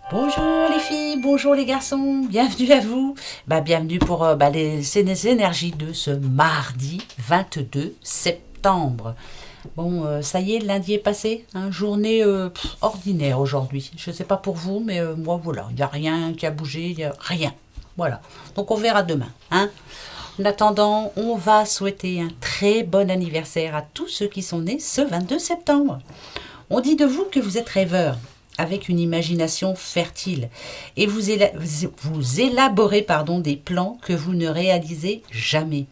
Bonjour les filles, bonjour les garçons, bienvenue à vous. Bienvenue pour les énergies de ce mardi 22 septembre. Bon, ça y est, lundi est passé, hein, journée ordinaire aujourd'hui. Je ne sais pas pour vous, mais moi voilà, il n'y a rien qui a bougé, il n'y a rien. Voilà, donc on verra demain. Hein. En attendant, on va souhaiter un très bon anniversaire à tous ceux qui sont nés ce 22 septembre. On dit de vous que vous êtes rêveur, avec une imagination fertile, et vous élaborez des plans que vous ne réalisez jamais.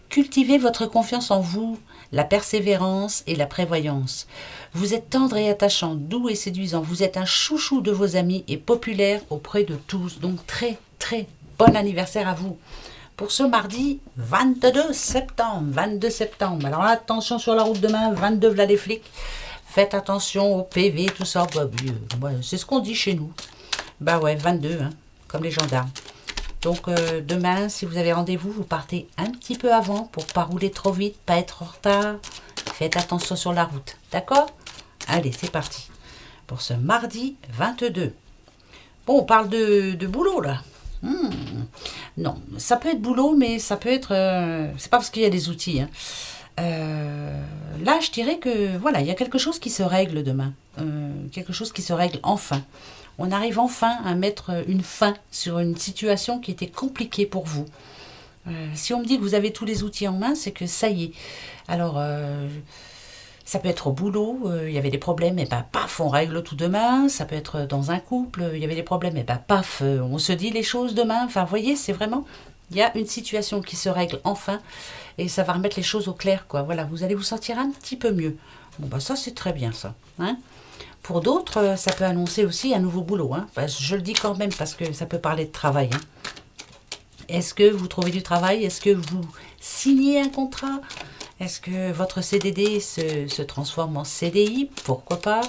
Cultivez votre confiance en vous, la persévérance et la prévoyance. Vous êtes tendre et attachant, doux et séduisant. Vous êtes un chouchou de vos amis et populaire auprès de tous. Donc très très bon anniversaire à vous. Pour ce mardi 22 septembre. 22 septembre. Alors là, attention sur la route demain, 22 là les flics. Faites attention au PV, tout ça. C'est ce qu'on dit chez nous. Bah ouais, 22, hein, comme les gendarmes. Donc demain, si vous avez rendez-vous, vous partez un petit peu avant pour pas rouler trop vite, pas être en retard. Faites attention sur la route, d'accord? Allez, c'est parti. Pour ce mardi 22. Bon, on parle de boulot là. Non, ça peut être boulot, mais ça peut être... c'est pas parce qu'il y a des outils. Hein. Là, je dirais que voilà, il y a quelque chose qui se règle demain. Quelque chose qui se règle enfin. On arrive enfin à mettre une fin sur une situation qui était compliquée pour vous. Si on me dit que vous avez tous les outils en main, c'est que ça y est. Alors, ça peut être au boulot, il y avait des problèmes, et paf, on règle tout demain. Ça peut être dans un couple, il y avait des problèmes, et paf, on se dit les choses demain. Enfin, vous voyez, c'est vraiment, il y a une situation qui se règle enfin, et ça va remettre les choses au clair, quoi. Voilà, vous allez vous sentir un petit peu mieux. Bon, ça, c'est très bien, ça. Hein. Pour d'autres, ça peut annoncer aussi un nouveau boulot. Hein. Enfin, je le dis quand même parce que ça peut parler de travail. Hein. Est-ce que vous trouvez du travail? Est-ce que vous signez un contrat? Est-ce que votre CDD se transforme en CDI? Pourquoi pas?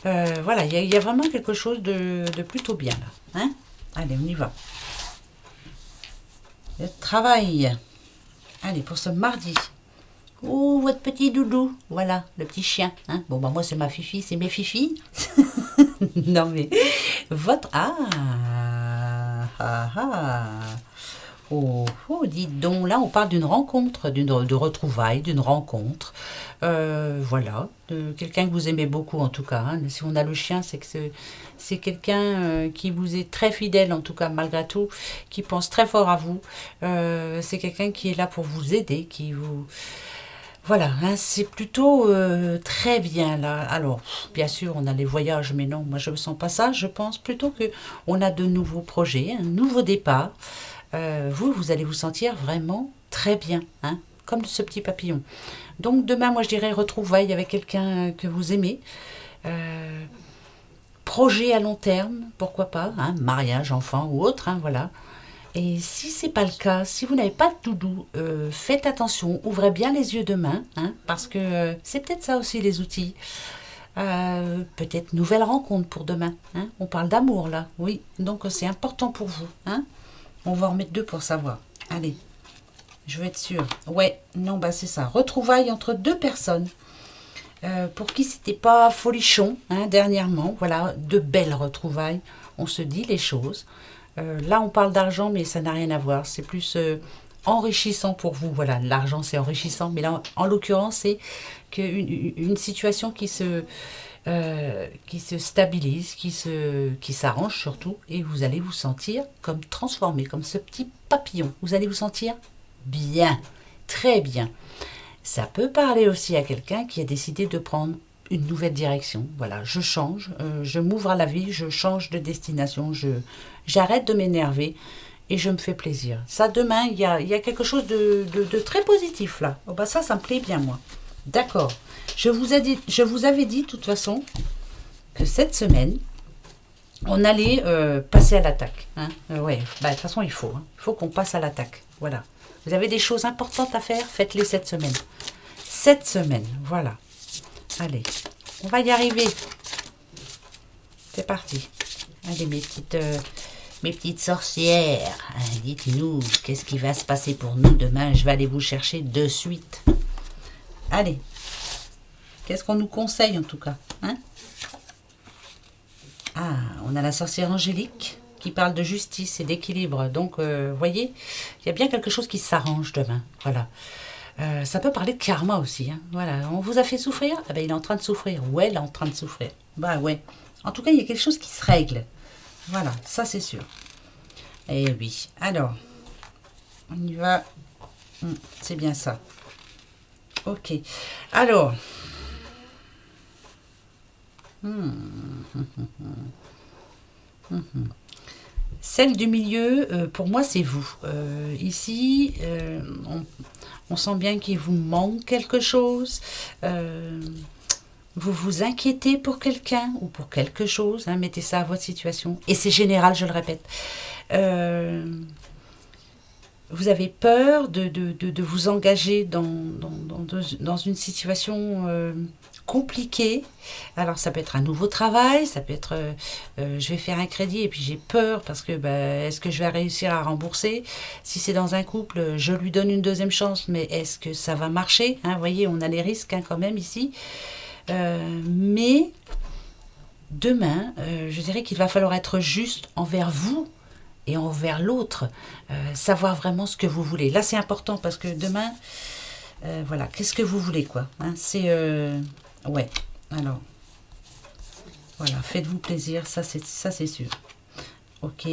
Voilà, il y a vraiment quelque chose de plutôt bien là. Hein. Allez, on y va. Le travail. Allez, pour ce mardi. Oh, votre petit doudou. Voilà, le petit chien. Hein. Bon, moi, c'est ma fifi, c'est mes fifis. Non, mais votre... Ah. Oh, oh, dites donc, là on parle d'une rencontre, de retrouvailles, d'une rencontre. Voilà, de quelqu'un que vous aimez beaucoup en tout cas. Hein. Si on a le chien, c'est que c'est quelqu'un qui vous est très fidèle en tout cas malgré tout, qui pense très fort à vous. C'est quelqu'un qui est là pour vous aider, qui vous... Voilà, hein, c'est plutôt très bien là. Alors, bien sûr, on a les voyages, mais non, moi je ne sens pas ça. Je pense plutôt que on a de nouveaux projets, un nouveau départ. Vous allez vous sentir vraiment très bien, hein, comme ce petit papillon. Donc demain, moi je dirais retrouvailles avec quelqu'un que vous aimez. Euh, Projet à long terme, pourquoi pas, hein, mariage, enfant ou autre, hein, voilà. Et si c'est pas le cas, si vous n'avez pas de doudou, faites attention, ouvrez bien les yeux demain, hein, parce que c'est peut-être ça aussi les outils. Peut-être nouvelle rencontre pour demain. Hein. On parle d'amour là, oui. Donc c'est important pour vous. Hein. On va en mettre deux pour savoir. Allez, je veux être sûre. Ouais, non, c'est ça. Retrouvailles entre deux personnes. Pour qui c'était pas folichon, hein, dernièrement. Voilà, de belles retrouvailles. On se dit les choses. Là, on parle d'argent, mais ça n'a rien à voir. C'est plus enrichissant pour vous. Voilà, l'argent, c'est enrichissant. Mais là, en l'occurrence, c'est une situation qui se stabilise, qui s'arrange surtout, et vous allez vous sentir comme transformé, comme ce petit papillon. Vous allez vous sentir bien, très bien. Ça peut parler aussi à quelqu'un qui a décidé de prendre une nouvelle direction. Voilà, je change, je m'ouvre à la vie, je change de destination, j'arrête de m'énerver et je me fais plaisir. Ça, demain, il y a quelque chose de très positif là. Oh, ça me plaît bien, moi. D'accord. Je vous avais dit, de toute façon, que cette semaine, on allait passer à l'attaque. Hein. Ouais, de toute façon, il faut. Hein. Il faut qu'on passe à l'attaque. Voilà. Vous avez des choses importantes à faire, faites-les cette semaine. Cette semaine, voilà. Allez, on va y arriver. C'est parti. Allez, mes petites sorcières, hein, dites-nous, qu'est-ce qui va se passer pour nous demain? Je vais aller vous chercher de suite. Allez. Qu'est-ce qu'on nous conseille en tout cas, hein? Ah, on a la sorcière angélique qui parle de justice et d'équilibre. Donc, voyez, il y a bien quelque chose qui s'arrange demain. Voilà. Ça peut parler de karma aussi. Hein. Voilà. On vous a fait souffrir. Ah ben, il est en train de souffrir. Ouais, elle est en train de souffrir. Bah ouais. En tout cas, il y a quelque chose qui se règle. Voilà, ça c'est sûr. Eh oui. Alors, on y va. C'est bien ça. Ok. Alors. Celle du milieu, pour moi, c'est vous. Ici, on sent bien qu'il vous manque quelque chose. Vous vous inquiétez pour quelqu'un ou pour quelque chose. Hein, mettez ça à votre situation. Et c'est général, je le répète. Vous avez peur de vous engager dans une situation compliquée. Alors ça peut être un nouveau travail, ça peut être je vais faire un crédit et puis j'ai peur parce que est-ce que je vais réussir à rembourser. Si c'est dans un couple, je lui donne une deuxième chance, mais est-ce que ça va marcher, hein, vous voyez, on a les risques hein, quand même ici. Mais demain, je dirais qu'il va falloir être juste envers vous et envers l'autre, savoir vraiment ce que vous voulez. Là, c'est important parce que demain, voilà, qu'est-ce que vous voulez, quoi. Hein, c'est, ouais, alors, voilà, faites-vous plaisir, ça c'est sûr. Ok.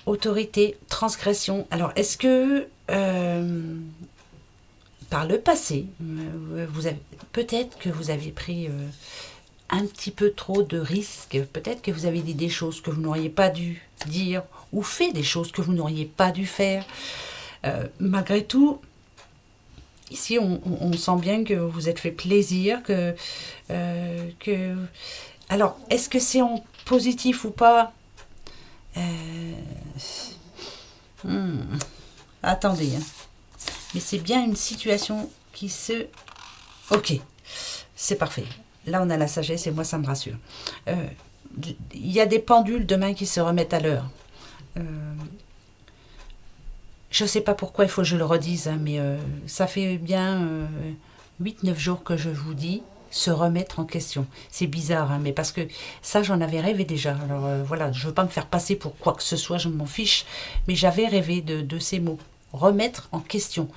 Autorité, transgression. Alors, est-ce que, par le passé, vous avez, peut-être que vous avez pris un petit peu trop de risques, peut-être que vous avez dit des choses que vous n'auriez pas dû dire ou fait des choses que vous n'auriez pas dû faire. Malgré tout, ici on sent bien que vous vous êtes fait plaisir, que... Alors, est-ce que c'est en positif ou pas? Attendez, hein. Mais c'est bien une situation qui se... Ok, c'est parfait. Là, on a la sagesse et moi, ça me rassure. Il y a des pendules demain qui se remettent à l'heure. Je ne sais pas pourquoi il faut que je le redise, hein, mais ça fait bien 8-9 jours que je vous dis se remettre en question. C'est bizarre, hein, mais parce que ça, j'en avais rêvé déjà. Alors voilà, je ne veux pas me faire passer pour quoi que ce soit, je m'en fiche, mais j'avais rêvé de ces mots. Remettre en question.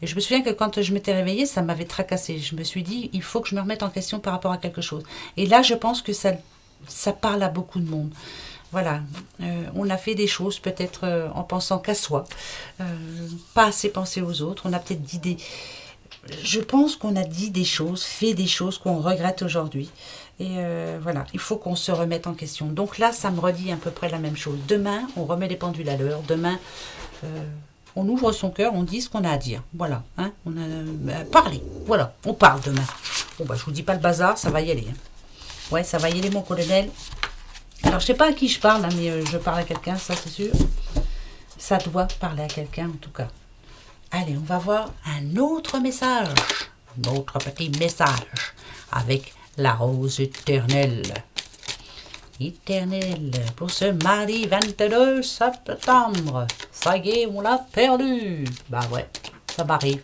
Et je me souviens que quand je m'étais réveillée, ça m'avait tracassée. Je me suis dit, il faut que je me remette en question par rapport à quelque chose. Et là, je pense que ça parle à beaucoup de monde. Voilà, on a fait des choses peut-être en pensant qu'à soi, pas assez penser aux autres. On a peut-être dit des... Je pense qu'on a dit des choses, fait des choses qu'on regrette aujourd'hui. Et voilà, il faut qu'on se remette en question. Donc là, ça me redit à peu près la même chose. Demain, on remet les pendules à l'heure. Demain... on ouvre son cœur, on dit ce qu'on a à dire. Voilà, hein, on a parlé. Voilà, on parle demain. Bon, je vous dis pas le bazar, ça va y aller. Hein. Ouais, ça va y aller, mon colonel. Alors, je sais pas à qui je parle, hein, mais je parle à quelqu'un, ça c'est sûr. Ça doit parler à quelqu'un, en tout cas. Allez, on va voir un autre message. Un autre petit message avec la rose éternelle. Éternel, pour ce mardi 22 septembre. Ça y est, on l'a perdu. Bah ouais, ça m'arrive.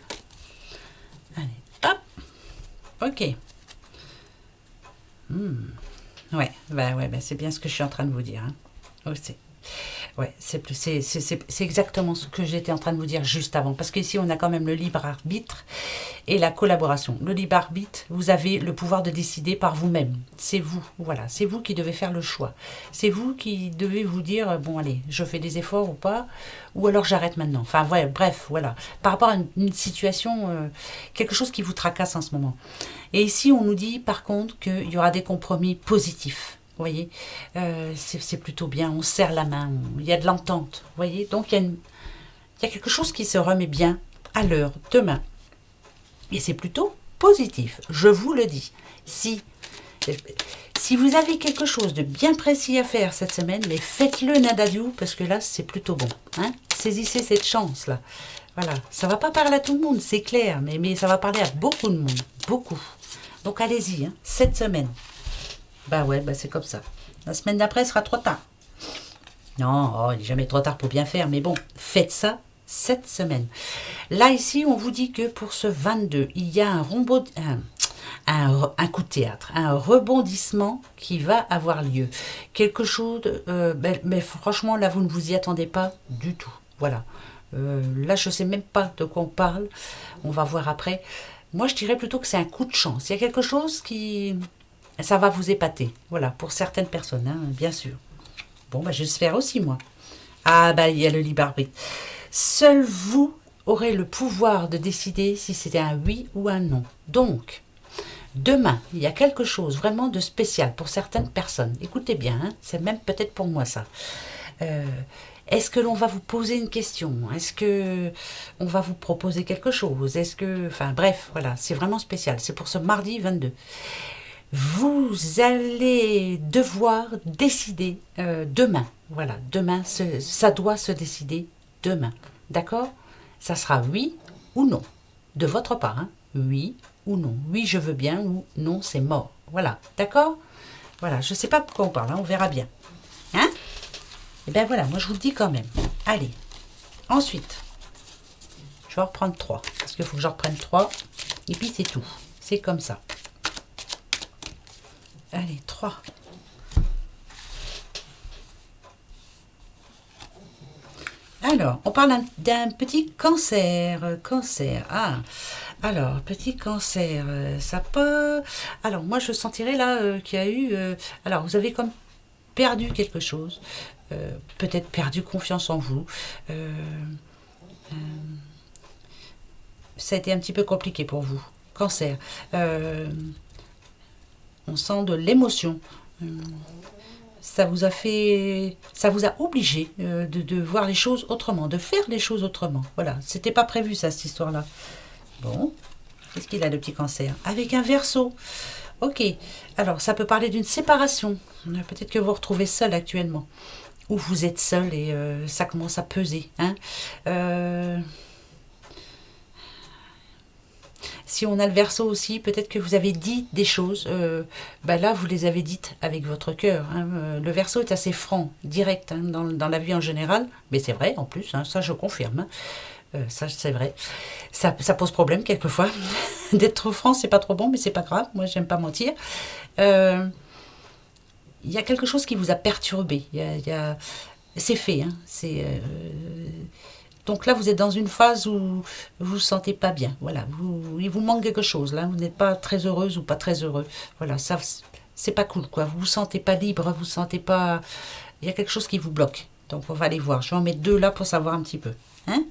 Allez, hop. Ok. Ouais, c'est bien ce que je suis en train de vous dire. Hein. Aussi. Ouais, c'est exactement ce que j'étais en train de vous dire juste avant. Parce qu'ici, on a quand même le libre arbitre et la collaboration. Le libre arbitre, vous avez le pouvoir de décider par vous-même. C'est vous, voilà. C'est vous qui devez faire le choix. C'est vous qui devez vous dire, bon, allez, je fais des efforts ou pas, ou alors j'arrête maintenant. Enfin, ouais, bref, voilà. Par rapport à une situation, quelque chose qui vous tracasse en ce moment. Et ici, on nous dit, par contre, qu'il y aura des compromis positifs. Vous voyez, c'est plutôt bien, on serre la main, il y a de l'entente, vous voyez. Donc, il y a quelque chose qui se remet bien à l'heure, demain. Et c'est plutôt positif, je vous le dis. Si vous avez quelque chose de bien précis à faire cette semaine, mais faites-le nadadiou, parce que là, c'est plutôt bon. Hein. Saisissez cette chance-là. Voilà, ça ne va pas parler à tout le monde, c'est clair, mais ça va parler à beaucoup de monde, beaucoup. Donc, allez-y, hein, cette semaine. Bah ouais, c'est comme ça. La semaine d'après sera trop tard. Non, il n'est jamais trop tard pour bien faire, mais bon, faites ça cette semaine. Là, ici, on vous dit que pour ce 22, il y a un un coup de théâtre, un rebondissement qui va avoir lieu. Quelque chose, mais franchement, là, vous ne vous y attendez pas du tout. Voilà. Là, je ne sais même pas de quoi on parle. On va voir après. Moi, je dirais plutôt que c'est un coup de chance. Il y a quelque chose qui... Ça va vous épater. Voilà, pour certaines personnes, hein, bien sûr. Bon, bah, j'espère aussi, moi. Ah, bah, il y a le libre arbitre. Seul vous aurez le pouvoir de décider si c'est un oui ou un non. Donc, demain, il y a quelque chose vraiment de spécial pour certaines personnes. Écoutez bien, hein, c'est même peut-être pour moi ça. Euh, Est-ce que l'on va vous poser une question? Est-ce que on va vous proposer quelque chose? Est-ce que... Enfin bref, voilà, c'est vraiment spécial. C'est pour ce mardi 22. Vous allez devoir décider demain. Voilà, demain, ça doit se décider demain. D'accord? Ça sera oui ou non. De votre part, hein? Oui ou non. Oui, je veux bien ou non, c'est mort. Voilà, d'accord? Voilà, je ne sais pas de quoi on parle, hein, on verra bien. Hein? Et bien voilà, moi je vous le dis quand même. Allez, ensuite, je vais en reprendre 3. Parce qu'il faut que j'en reprenne 3. Et puis c'est tout. C'est comme ça. Allez, 3. Alors, on parle d'un petit cancer. Cancer. Ah, alors, petit cancer. Ça peut... Alors, moi, je sentirais là qu'il y a eu... alors, vous avez comme perdu quelque chose. Peut-être perdu confiance en vous. Ça a été un petit peu compliqué pour vous. Cancer. On sent de l'émotion. Ça vous a fait, ça vous a obligé de voir les choses autrement, de faire les choses autrement. Voilà, c'était pas prévu ça, cette histoire-là. Bon, qu'est-ce qu'il a le petit cancer? Avec un verso. Ok, alors ça peut parler d'une séparation. Peut-être que vous vous retrouvez seul actuellement. Ou vous êtes seul et ça commence à peser. Hein. Si on a le verso aussi, peut-être que vous avez dit des choses. Là, vous les avez dites avec votre cœur. Hein. Le verso est assez franc, direct hein, dans la vie en général. Mais c'est vrai en plus, hein, ça je confirme. Ça c'est vrai. Ça pose problème quelquefois. D'être trop franc, c'est pas trop bon, mais c'est pas grave. Moi, j'aime pas mentir. Il y a quelque chose qui vous a perturbé. C'est fait. Hein. Donc là, vous êtes dans une phase où vous ne vous sentez pas bien. Voilà, il vous manque quelque chose. Là, vous n'êtes pas très heureuse ou pas très heureux. Voilà, ça, c'est pas cool, quoi. Vous vous sentez pas libre, vous vous sentez pas... Il y a quelque chose qui vous bloque. Donc, on va aller voir. Je vais en mettre 2 là pour savoir un petit peu. Hein?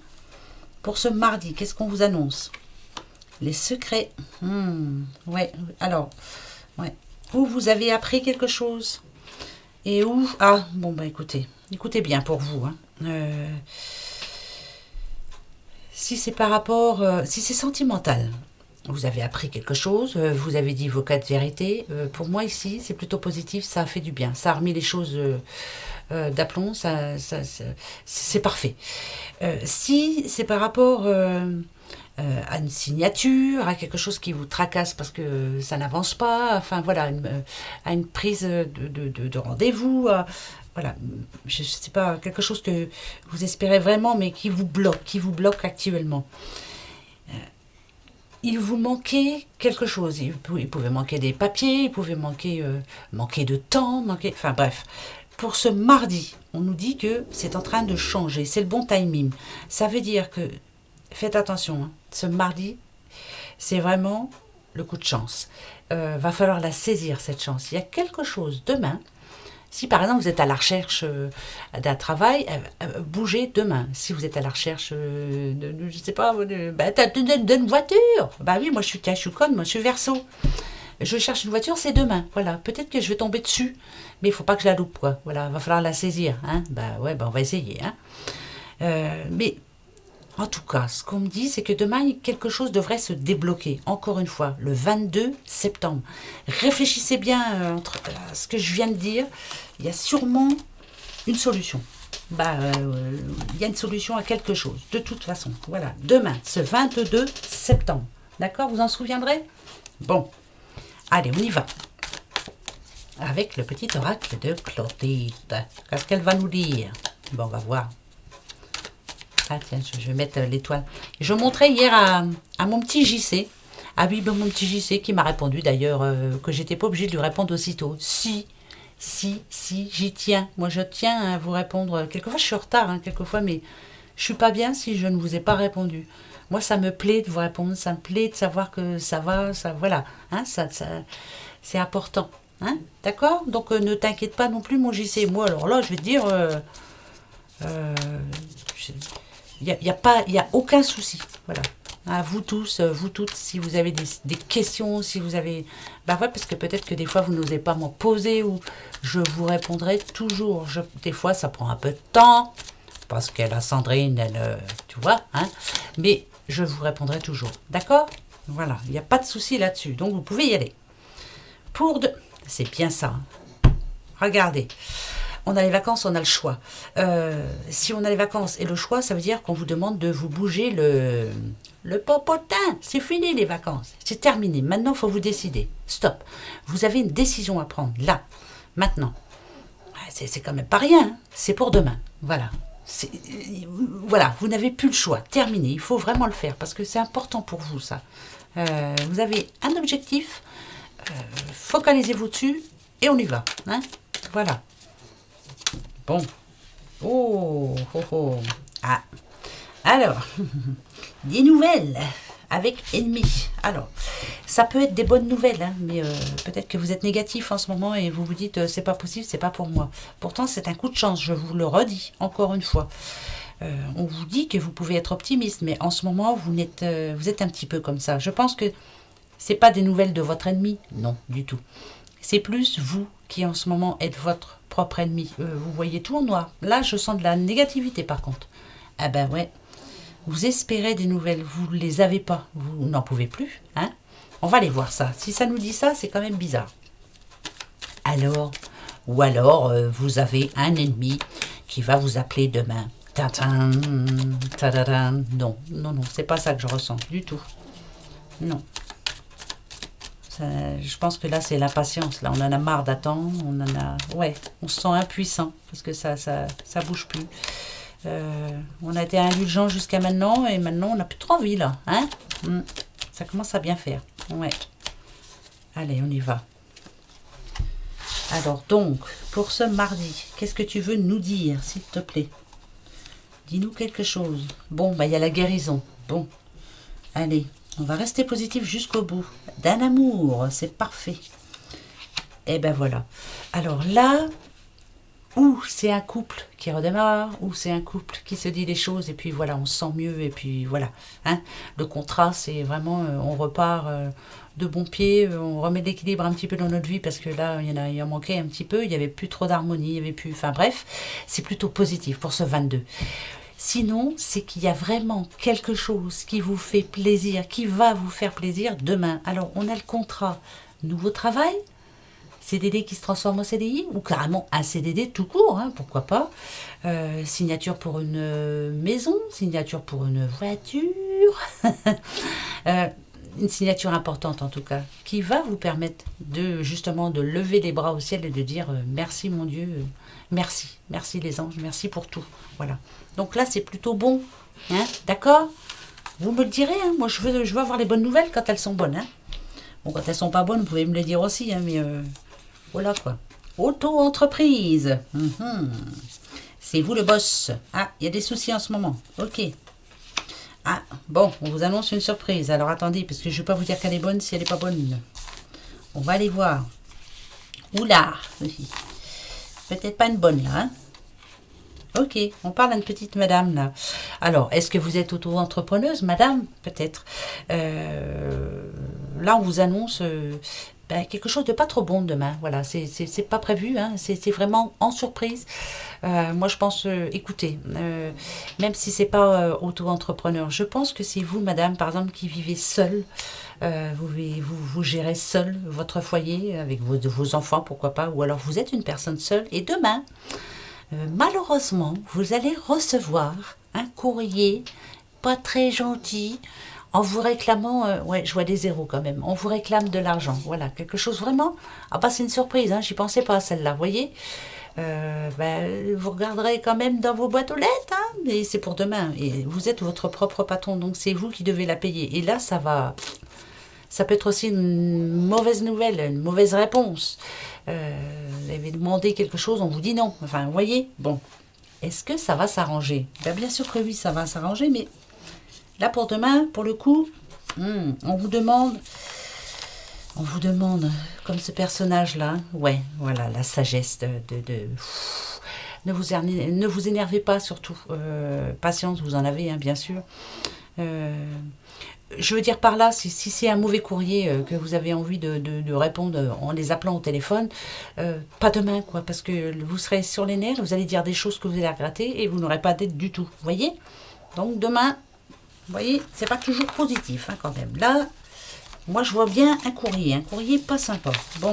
Pour ce mardi, qu'est-ce qu'on vous annonce? Les secrets. Ouais, alors, ouais. Où vous avez appris quelque chose? Et où... Ah, bon, bah écoutez bien pour vous. Hein. Si c'est par rapport, si c'est sentimental, vous avez appris quelque chose, vous avez dit vos 4 vérités. Pour moi ici, c'est plutôt positif, ça a fait du bien, ça a remis les choses d'aplomb, c'est parfait. Si c'est par rapport à une signature, à quelque chose qui vous tracasse parce que ça n'avance pas, enfin voilà, à une prise de rendez-vous, voilà, je ne sais pas, quelque chose que vous espérez vraiment, mais qui vous bloque actuellement. Il vous manquait quelque chose. Il pouvait manquer des papiers, il pouvait manquer de temps, enfin bref. Pour ce mardi, on nous dit que c'est en train de changer, c'est le bon timing. Ça veut dire que, faites attention, hein, ce mardi, c'est vraiment le coup de chance. Va falloir la saisir, cette chance. Il y a quelque chose demain. Si par exemple vous êtes à la recherche d'un travail, bougez demain. Si vous êtes à la recherche je sais pas, d'une voiture. Bah oui, moi je suis conne, moi je suis verso. Je cherche une voiture, c'est demain. Voilà, peut-être que je vais tomber dessus, mais il faut pas que je la loupe, quoi. Voilà, va falloir la saisir. Hein. Bah ouais, on va essayer. Hein. Mais en tout cas, ce qu'on me dit, c'est que demain, quelque chose devrait se débloquer. Encore une fois, le 22 septembre. Réfléchissez bien à ce que je viens de dire. Il y a sûrement une solution. Il y a une solution à quelque chose, de toute façon. Voilà, demain, ce 22 septembre. D'accord, vous en souviendrez? Bon, allez, on y va. Avec le petit oracle de Clotilde. Qu'est-ce qu'elle va nous dire? Bon, on va voir. Ah tiens, je vais mettre l'étoile. Je montrais hier à mon petit JC Ah oui, ben, mon petit JC qui m'a répondu d'ailleurs que j'étais pas obligée de lui répondre aussitôt. Si, j'y tiens. Moi, je tiens à vous répondre. Quelquefois, je suis en retard, hein, quelquefois, mais je suis pas bien si je ne vous ai pas répondu. Moi, ça me plaît de vous répondre, ça me plaît de savoir que ça va, ça, voilà. Hein, c'est important. Hein, d'accord. Donc, ne t'inquiète pas non plus, mon JC. Moi, alors là, je vais te dire... il y a aucun souci. Voilà. À vous tous, vous toutes, si vous avez des questions, si vous avez... Bah ouais, parce que peut-être que des fois, vous n'osez pas m'en poser ou je vous répondrai toujours. Des fois, ça prend un peu de temps, parce que la Sandrine, elle... tu vois, hein. Mais je vous répondrai toujours. D'accord. Voilà, il n'y a pas de souci là-dessus. Donc, vous pouvez y aller. C'est bien ça. Hein. Regardez. On a les vacances, on a le choix. Si on a les vacances et le choix, ça veut dire qu'on vous demande de vous bouger le popotin. C'est fini les vacances. C'est terminé. Maintenant, il faut vous décider. Stop. Vous avez une décision à prendre. Là. Maintenant. C'est quand même pas rien. Hein. C'est pour demain. Voilà. Voilà. Vous n'avez plus le choix. Terminé. Il faut vraiment le faire parce que c'est important pour vous, ça. Vous avez un objectif. Focalisez-vous dessus et on y va. Hein. Voilà. Bon. Oh. Ah. Alors, des nouvelles avec ennemi. Alors, ça peut être des bonnes nouvelles, hein, mais peut-être que vous êtes négatif en ce moment et vous vous dites c'est pas possible, c'est pas pour moi. Pourtant, c'est un coup de chance, je vous le redis encore une fois. On vous dit que vous pouvez être optimiste, mais en ce moment, vous êtes un petit peu comme ça. Je pense que c'est pas des nouvelles de votre ennemi, non, du tout. C'est plus vous qui en ce moment êtes votre propre ennemi. Vous voyez tout en noir. Là, je sens de la négativité par contre. Ah ben ouais. Vous espérez des nouvelles, vous ne les avez pas. Vous n'en pouvez plus. Hein. On va aller voir ça. Si ça nous dit ça, c'est quand même bizarre. Alors, ou alors, vous avez un ennemi qui va vous appeler demain. Tadam, tadadam. Non, c'est pas ça que je ressens du tout. Non. Je pense que là, c'est l'impatience. Là, on en a marre d'attendre. Ouais, on se sent impuissant parce que ça bouge plus. On a été indulgent jusqu'à maintenant et maintenant, on n'a plus trop envie, là. Hein. Ça commence à bien faire. Ouais. Allez, on y va. Alors, donc, pour ce mardi, qu'est-ce que tu veux nous dire, s'il te plaît? Dis-nous quelque chose. Bon, bah, il y a la guérison. Bon, allez. On va rester positif jusqu'au bout. D'un amour, c'est parfait. Et ben voilà. Alors là, ou c'est un couple qui redémarre, ou c'est un couple qui se dit les choses, et puis voilà, on se sent mieux, et puis voilà. Hein. Le contrat, c'est vraiment, on repart de bon pied, on remet de l'équilibre un petit peu dans notre vie, parce que là, il en manquait un petit peu, il n'y avait plus trop d'harmonie, il y avait plus... Enfin bref, c'est plutôt positif pour ce 22. Sinon, c'est qu'il y a vraiment quelque chose qui vous fait plaisir, qui va vous faire plaisir demain. Alors, on a le contrat nouveau travail, CDD qui se transforme en CDI, ou carrément un CDD tout court, hein, pourquoi pas. Signature pour une maison, signature pour une voiture. Une signature importante en tout cas, qui va vous permettre justement de lever les bras au ciel et de dire merci mon Dieu, merci les anges, merci pour tout. Voilà. Donc là c'est plutôt bon, hein, d'accord. Vous me le direz, hein, moi je veux avoir les bonnes nouvelles quand elles sont bonnes. Hein. Bon, quand elles sont pas bonnes, vous pouvez me le dire aussi, hein, mais voilà quoi. Auto-entreprise, c'est vous le boss. Ah, il y a des soucis en ce moment, ok. Ah, bon, on vous annonce une surprise. Alors attendez, parce que je ne vais pas vous dire qu'elle est bonne si elle n'est pas bonne. On va aller voir. Oula, peut-être pas une bonne là. Hein. Ok, on parle à une petite madame là. Alors, est-ce que vous êtes auto-entrepreneuse, madame? Peut-être. Là, on vous annonce quelque chose de pas trop bon demain. Voilà, c'est pas prévu, hein. C'est vraiment en surprise. Moi, je pense, écoutez, même si c'est pas auto-entrepreneur, je pense que c'est vous, madame, par exemple, qui vivez seule. Vous gérez seul votre foyer avec vos enfants, pourquoi pas, ou alors vous êtes une personne seule. Et demain, malheureusement, vous allez recevoir un courrier pas très gentil en vous réclamant, ouais, je vois des zéros quand même, on vous réclame de l'argent, voilà, quelque chose vraiment, ah bah c'est une surprise, hein, j'y pensais pas à celle-là, vous voyez, vous regarderez quand même dans vos boîtes aux lettres, hein, mais c'est pour demain, et vous êtes votre propre patron, donc c'est vous qui devez la payer, et là ça va Ça peut être aussi une mauvaise nouvelle, une mauvaise réponse. Vous avez demandé quelque chose, on vous dit non. Enfin, vous voyez, bon. Est-ce que ça va s'arranger? Ben, bien sûr que oui, ça va s'arranger, mais là pour demain, pour le coup, on vous demande, comme ce personnage-là, ouais, voilà, la sagesse ne vous énervez pas surtout. Patience, vous en avez, hein, bien sûr. Euh, je veux dire par là, si c'est un mauvais courrier que vous avez envie de répondre en les appelant au téléphone, pas demain, quoi, parce que vous serez sur les nerfs, vous allez dire des choses que vous allez regretter et vous n'aurez pas d'aide du tout, vous voyez? Donc demain, vous voyez, c'est pas toujours positif, hein, quand même. Là, moi je vois bien un courrier pas sympa. Bon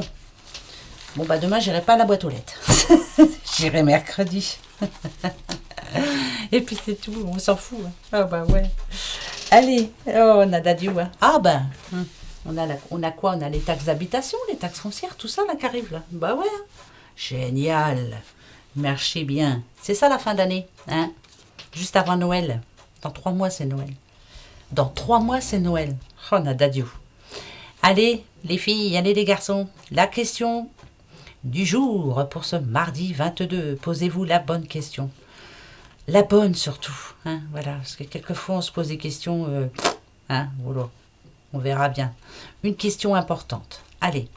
bah demain, j'irai pas à la boîte aux lettres. J'irai mercredi. Et puis c'est tout, on s'en fout. Hein. Ah bah ouais. Allez, oh, on a d'adieu. Hein. Ah ben, on a quoi? On a les taxes d'habitation, les taxes foncières, tout ça là qui arrive là. Bah ouais. Hein. Génial. Marchez bien. C'est ça la fin d'année. Hein. Juste avant Noël. Dans 3 mois, c'est Noël. Dans 3 mois, c'est Noël. Oh, on a d'adieu. Allez, les filles, allez les garçons. La question du jour pour ce mardi 22. Posez-vous la bonne question. La bonne surtout. Hein, voilà, parce que quelquefois on se pose des questions. Voilà, on verra bien. Une question importante. Allez,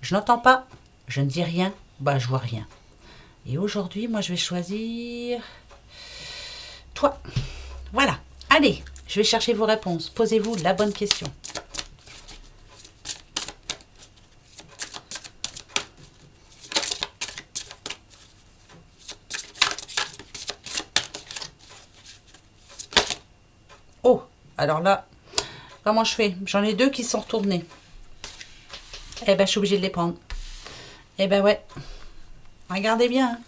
je n'entends pas, je ne dis rien, bah je vois rien. Et aujourd'hui, moi je vais choisir toi. Voilà, allez, je vais chercher vos réponses. Posez-vous la bonne question. Oh, alors là, comment je fais? J'en ai 2 qui sont retournés. Eh ben, je suis obligée de les prendre. Eh ben ouais. Regardez bien. Hein.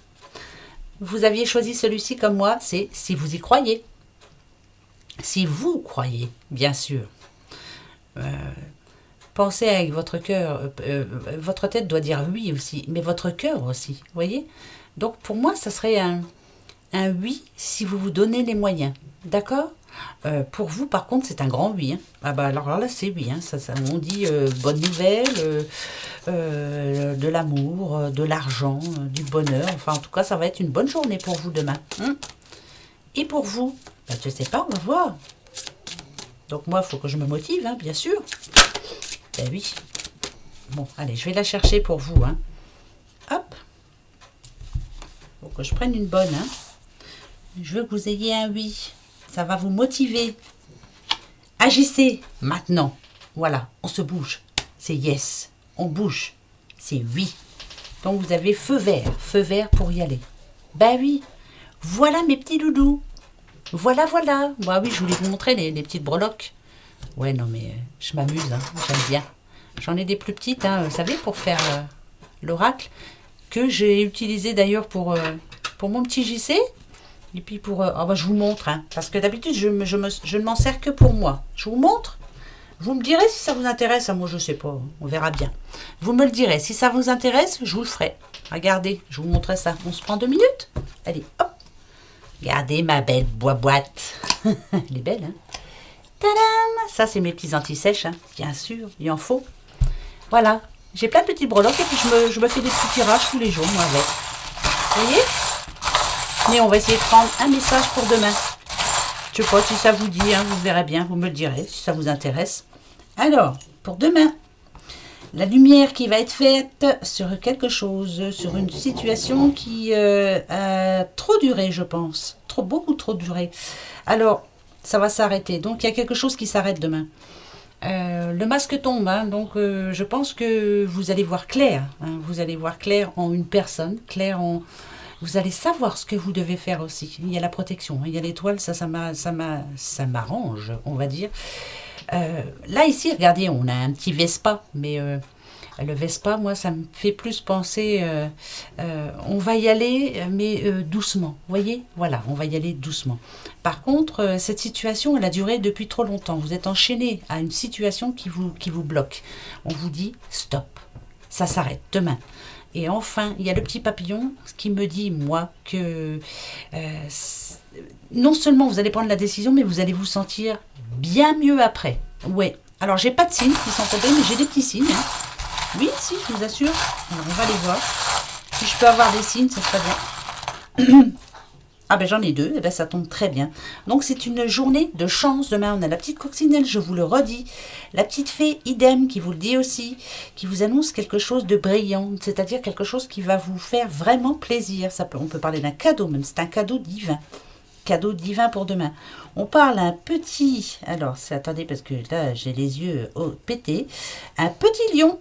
Vous aviez choisi celui-ci comme moi, c'est si vous y croyez. Si vous croyez, bien sûr. Pensez avec votre cœur. Votre tête doit dire oui aussi, mais votre cœur aussi. Vous voyez? Donc pour moi, ça serait un oui si vous vous donnez les moyens. D'accord? Pour vous, par contre, c'est un grand oui. Hein. Ah bah alors là, c'est oui. Hein. On dit bonne nouvelle, de l'amour, de l'argent, du bonheur. Enfin, en tout cas, ça va être une bonne journée pour vous demain. Hein. Et pour vous, bah, je sais pas, on va voir. Donc moi, il faut que je me motive, hein, bien sûr. Ben oui. Bon, allez, je vais la chercher pour vous. Hein. Hop. Faut que je prenne une bonne. Hein. Je veux que vous ayez un oui. Ça va vous motiver. Agissez maintenant. Voilà, on se bouge. C'est yes. On bouge. C'est oui. Donc vous avez feu vert pour y aller. Ben oui. Voilà mes petits doudous. Voilà, voilà. Bah oui, je voulais vous montrer les petites breloques. Ouais, non mais je m'amuse. Hein. J'aime bien. J'en ai des plus petites, hein, vous savez, pour faire l'oracle. Que j'ai utilisé d'ailleurs pour mon petit JC. Et puis pour... je vous montre, hein, parce que d'habitude, je ne m'en sers que pour moi. Je vous montre. Vous me direz si ça vous intéresse. Moi, je ne sais pas. On verra bien. Vous me le direz. Si ça vous intéresse, je vous le ferai. Regardez, je vous montrerai ça. On se prend 2 minutes. Allez, hop. Regardez ma belle boîte. Elle est belle, hein. Tadam! Ça, c'est mes petits anti-sèches, hein. Bien sûr. Il en faut. Voilà. J'ai plein de petites breloques et puis je me fais des petits tirages tous les jours, moi, avec. Vous voyez? Et on va essayer de prendre un message pour demain. Je sais pas si ça vous dit, hein, vous verrez bien, vous me le direz si ça vous intéresse. Alors, pour demain, la lumière qui va être faite sur quelque chose, sur une situation qui a trop duré, je pense. Beaucoup trop duré. Alors, ça va s'arrêter. Donc, il y a quelque chose qui s'arrête demain. Le masque tombe, hein, donc je pense que vous allez voir clair. Hein, vous allez voir clair en une personne, clair en... Vous allez savoir ce que vous devez faire aussi. Il y a la protection, hein, il y a l'étoile, ça m'arrange, on va dire. Là, ici, regardez, on a un petit Vespa, mais le Vespa, moi, ça me fait plus penser... on va y aller, mais doucement, vous voyez? Voilà, on va y aller doucement. Par contre, cette situation, elle a duré depuis trop longtemps. Vous êtes enchaîné à une situation qui vous bloque. On vous dit, stop, ça s'arrête demain. Et enfin, il y a le petit papillon qui me dit, moi, que non seulement vous allez prendre la décision, mais vous allez vous sentir bien mieux après. Ouais, Alors, j'ai pas de signes qui sont tombés, mais j'ai des petits signes. Hein. Oui, si, je vous assure. Alors, on va les voir. Si je peux avoir des signes, ça serait bien. Ah ben j'en ai deux, et ben ça tombe très bien. Donc c'est une journée de chance. Demain on a la petite coccinelle, je vous le redis. La petite fée, idem, qui vous le dit aussi, qui vous annonce quelque chose de brillant, c'est-à-dire quelque chose qui va vous faire vraiment plaisir. On peut parler d'un cadeau, même c'est un cadeau divin. Cadeau divin pour demain. On parle un petit, alors attendez parce que là j'ai les yeux pétés, un petit lion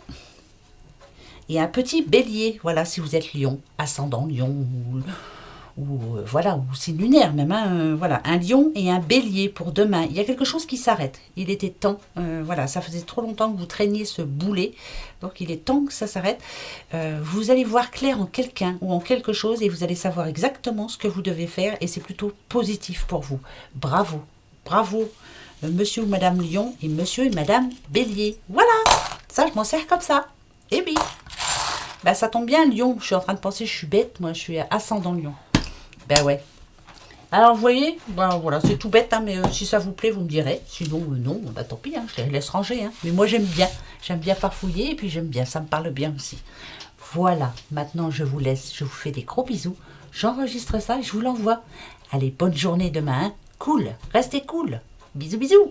et un petit bélier. Voilà, si vous êtes lion, ascendant lion voilà, ou signe lunaire même, hein, voilà, un lion et un bélier pour demain. Il y a quelque chose qui s'arrête. Il était temps, voilà, ça faisait trop longtemps que vous traîniez ce boulet, donc il est temps que ça s'arrête. Vous allez voir clair en quelqu'un ou en quelque chose et vous allez savoir exactement ce que vous devez faire et c'est plutôt positif pour vous. Bravo, bravo, monsieur ou madame lion et monsieur et madame bélier. Voilà, ça je m'en sers comme ça. Et oui, bah, ça tombe bien, lion. Je suis en train de penser, je suis bête, moi je suis ascendant lion. Ben ouais. Alors vous voyez, ben voilà, c'est tout bête, hein, mais si ça vous plaît, vous me direz. Sinon, non, bah tant pis, hein, je les laisse ranger. Hein. Mais moi j'aime bien farfouiller et puis j'aime bien, ça me parle bien aussi. Voilà, maintenant je vous laisse, je vous fais des gros bisous. J'enregistre ça et je vous l'envoie. Allez, bonne journée demain. Hein. Cool, restez cool. Bisous, bisous.